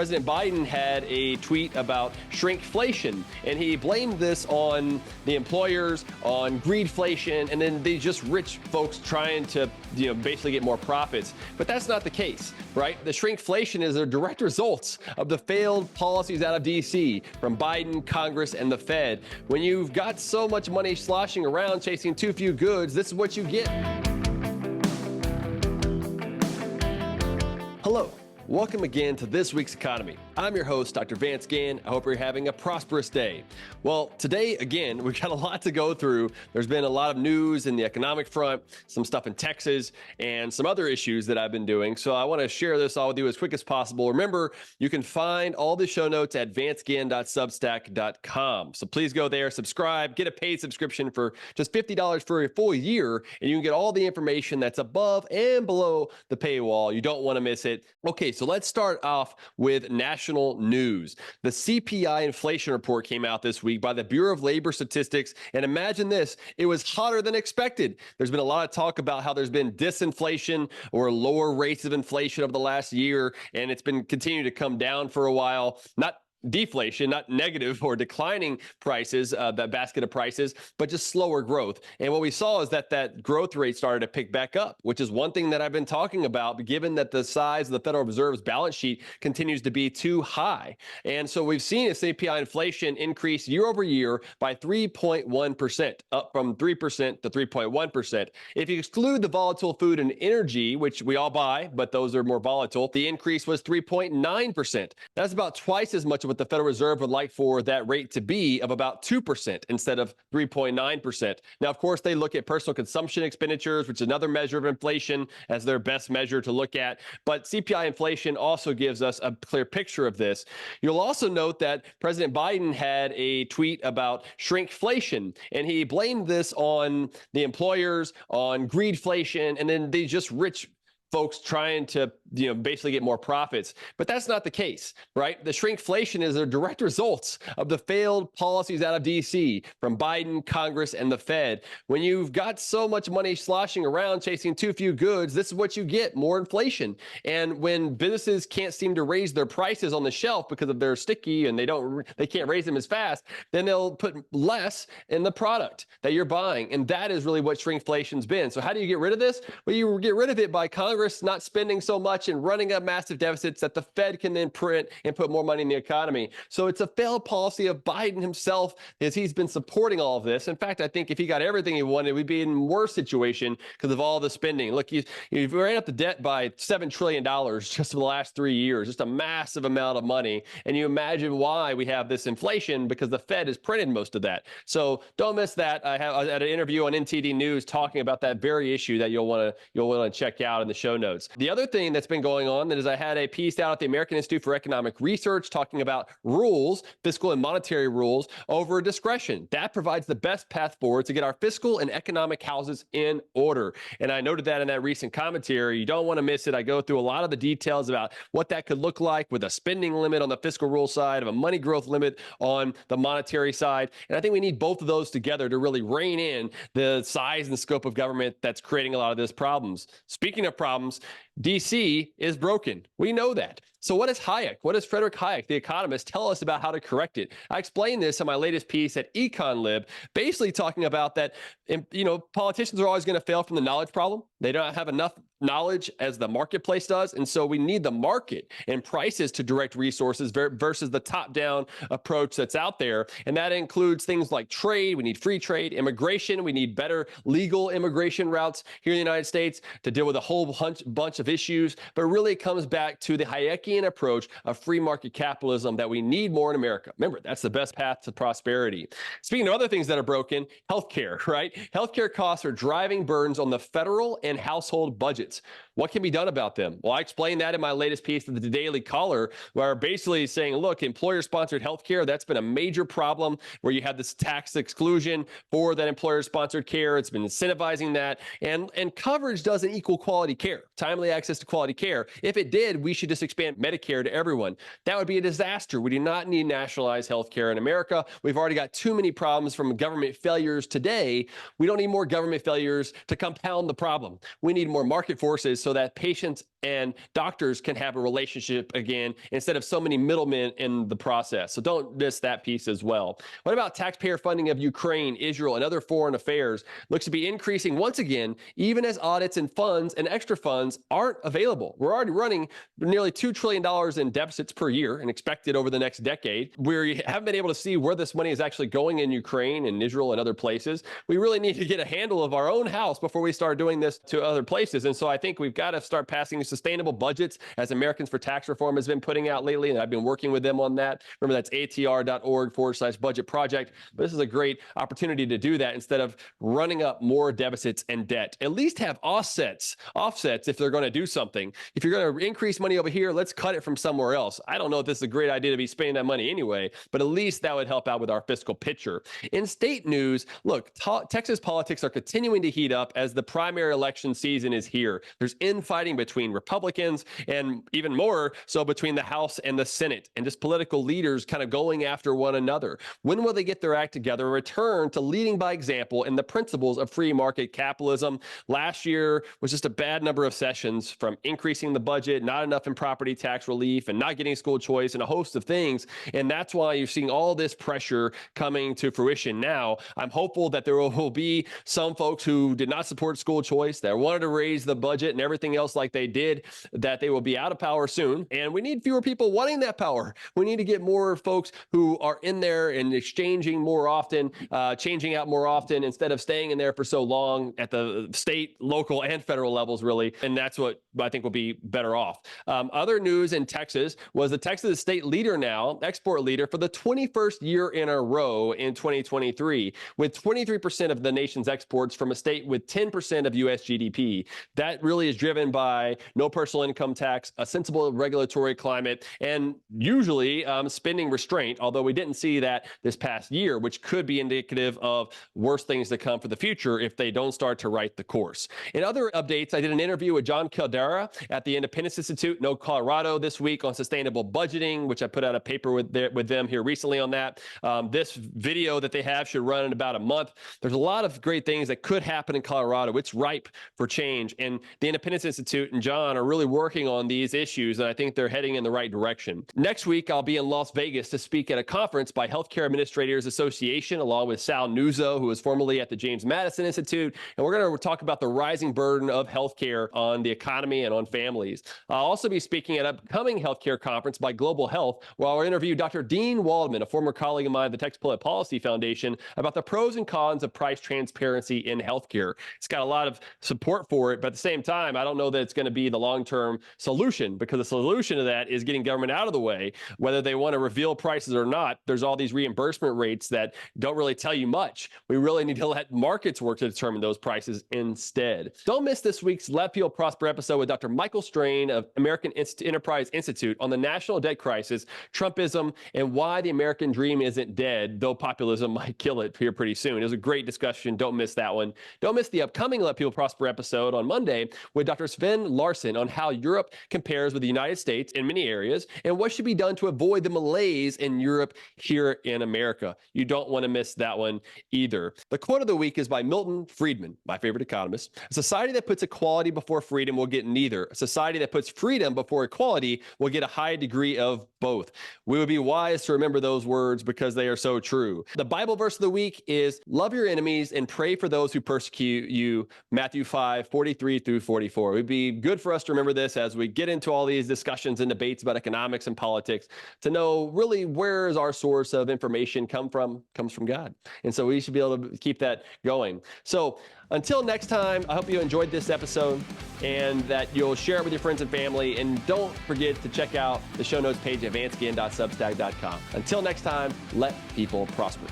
President Biden had a tweet about shrinkflation, and he blamed this on the employers, on greedflation, and then these just rich folks trying to, basically get more profits. But that's not the case, right? The shrinkflation is a direct result of the failed policies out of D.C. from Biden, Congress, and the Fed. When you've got so much money sloshing around chasing too few goods, this is what you get. Hello. Welcome again to this week's economy. I'm your host, Dr. Vance Ginn. I hope you're having a prosperous day. Well, today, again, we've got a lot to go through. There's been a lot of news in the economic front, some stuff in Texas, and some other issues that I've been doing. So I want to share this all with you as quick as possible. Remember, you can find all the show notes at vanceginn.substack.com. So please go there, subscribe, get a paid subscription for just $50 for a full year, and you can get all the information that's above and below the paywall. You don't want to miss it. Okay, so let's start off with national news. The CPI inflation report came out this week by the Bureau of Labor Statistics, and imagine this, it was hotter than expected. There's been a lot of talk about how there's been disinflation or lower rates of inflation over the last year, and it's been continuing to come down for a while. Not deflation, not negative or declining prices, that basket of prices, but just slower growth. And what we saw is that growth rate started to pick back up, which is one thing that I've been talking about, given that the size of the Federal Reserve's balance sheet continues to be too high. And so we've seen a CPI inflation increase year over year by 3.1%, up from 3% to 3.1%. If you exclude the volatile food and energy, which we all buy, but those are more volatile, the increase was 3.9%. That's about twice as much of what the Federal Reserve would like for that rate to be, of about 2% instead of 3.9%. Now, of course, they look at personal consumption expenditures, which is another measure of inflation, as their best measure to look at. But CPI inflation also gives us a clear picture of this. You'll also note that President Biden had a tweet about shrinkflation, and he blamed this on the employers, on greedflation, and then these just rich folks trying to, basically get more profits. But that's not the case, right? The shrinkflation is a direct result of the failed policies out of D.C. from Biden, Congress, and the Fed. When you've got so much money sloshing around chasing too few goods, this is what you get, more inflation. And when businesses can't seem to raise their prices on the shelf because of they're sticky and they can't raise them as fast, then they'll put less in the product that you're buying. And that is really what shrinkflation's been. So how do you get rid of this? Well, you get rid of it by Congress not spending so much and running up massive deficits that the Fed can then print and put more money in the economy. So it's a failed policy of Biden himself, as he's been supporting all of this. In fact, I think if he got everything he wanted, we'd be in a worse situation because of all the spending. Look, you ran up the debt by $7 trillion just in the last 3 years, just a massive amount of money. And you imagine why we have this inflation, because the Fed has printed most of that. So don't miss that. I had an interview on NTD News talking about that very issue that you'll want to check out in the show notes. The other thing that's been going on is I had a piece out at the American Institute for Economic Research talking about rules, fiscal and monetary rules, over discretion. That provides the best path forward to get our fiscal and economic houses in order. And I noted that in that recent commentary. You don't want to miss it. I go through a lot of the details about what that could look like with a spending limit on the fiscal rule side, of a money growth limit on the monetary side. And I think we need both of those together to really rein in the size and scope of government that's creating a lot of these problems. Speaking of problems, DC is broken. We know that. So what is Hayek? What does Frederick Hayek, the economist, tell us about how to correct it? I explained this in my latest piece at EconLib, basically talking about that, politicians are always going to fail from the knowledge problem. They don't have enough knowledge as the marketplace does. And so we need the market and prices to direct resources versus the top-down approach that's out there. And that includes things like trade. We need free trade, immigration. We need better legal immigration routes here in the United States to deal with a whole bunch of issues. But really it comes back to the Hayekian approach of free market capitalism that we need more in America. Remember, that's the best path to prosperity. Speaking of other things that are broken, healthcare, right? Healthcare costs are driving burdens on the federal and household budgets. What can be done about them? Well, I explained that in my latest piece of the Daily Caller, where basically saying, look, employer-sponsored healthcare, that's been a major problem where you have this tax exclusion for that employer-sponsored care. It's been incentivizing that. And coverage doesn't equal quality care, timely access to quality care. If it did, we should just expand Medicare to everyone. That would be a disaster. We do not need nationalized healthcare in America. We've already got too many problems from government failures today. We don't need more government failures to compound the problem. We need more market forces so that patients and doctors can have a relationship again instead of so many middlemen in the process. So don't miss that piece as well. What about taxpayer funding of Ukraine, Israel, and other foreign affairs? Looks to be increasing once again, even as audits and funds and extra funds aren't available. We're already running nearly $2 trillion in deficits per year and expected over the next decade. We haven't been able to see where this money is actually going in Ukraine and Israel and other places. We really need to get a handle of our own house before we start doing this to other places. And so I think we've got to start passing sustainable budgets, as Americans for Tax Reform has been putting out lately, and I've been working with them on that. Remember, that's atr.org/budget project. But this is a great opportunity to do that instead of running up more deficits and debt. At least have offsets if they're going to do something. If you're going to increase money over here, let's cut it from somewhere else. I don't know if this is a great idea to be spending that money anyway, but at least that would help out with our fiscal picture. In state news, look, Texas politics are continuing to heat up as the primary election season is here. There's infighting between Republicans and even more so between the House and the Senate, and just political leaders kind of going after one another. When will they get their act together and return to leading by example in the principles of free market capitalism? Last year was just a bad number of sessions, from increasing the budget, not enough in property tax relief, and not getting school choice, and a host of things. And that's why you're seeing all this pressure coming to fruition now. I'm hopeful that there will be some folks who did not support school choice, that wanted to raise the budget and everything else like they did, that they will be out of power soon. And we need fewer people wanting that power. We need to get more folks who are in there and exchanging more often, changing out more often, instead of staying in there for so long at the state, local, and federal levels, really. And that's what I think will be better off. Other news in Texas was the Texas state leader now, export leader, for the 21st year in a row in 2023, with 23% of the nation's exports from a state with 10% of U.S. GDP. That really is driven by no personal income tax, a sensible regulatory climate, and usually spending restraint, although we didn't see that this past year, which could be indicative of worse things to come for the future if they don't start to right the course. In other updates, I did an interview with John Caldera at the Independence Institute in Colorado this week on sustainable budgeting, which I put out a paper with them here recently on that. This video that they have should run in about a month. There's a lot of great things that could happen in Colorado. It's ripe for change, and the Independence Institute and John are really working on these issues, and I think they're heading in the right direction. Next week, I'll be in Las Vegas to speak at a conference by Healthcare Administrators Association, along with Sal Nuzzo, who was formerly at the James Madison Institute, and we're going to talk about the rising burden of healthcare on the economy and on families. I'll also be speaking at an upcoming healthcare conference by Global Health, where I'll interview Dr. Dean Waldman, a former colleague of mine at the Texas Public Policy Foundation, about the pros and cons of price transparency in healthcare. It's got a lot of support for it, but at the same time, I don't know that it's going to be the long-term solution, because the solution to that is getting government out of the way. Whether they want to reveal prices or not, there's all these reimbursement rates that don't really tell you much. We really need to let markets work to determine those prices instead. Don't miss this week's Let People Prosper episode with Dr. Michael Strain of American Enterprise Institute on the national debt crisis, Trumpism, and why the American dream isn't dead, though populism might kill it here pretty soon. It was a great discussion. Don't miss that one. Don't miss the upcoming Let People Prosper episode on Monday with Dr. Sven Larson on how Europe compares with the United States in many areas and what should be done to avoid the malaise in Europe here in America. You don't want to miss that one either. The quote of the week is by Milton Friedman, my favorite economist. A society that puts equality before freedom will get neither. A society that puts freedom before equality will get a high degree of both. We would be wise to remember those words because they are so true. The Bible verse of the week is love your enemies and pray for those who persecute you. Matthew 5:43-44. It would be good for us to remember this as we get into all these discussions and debates about economics and politics, to know really where is our source of information comes from God. And so we should be able to keep that going. So until next time, I hope you enjoyed this episode and that you'll share it with your friends and family. And don't forget to check out the show notes page at vanceginn.substack.com. Until next time, let people prosper.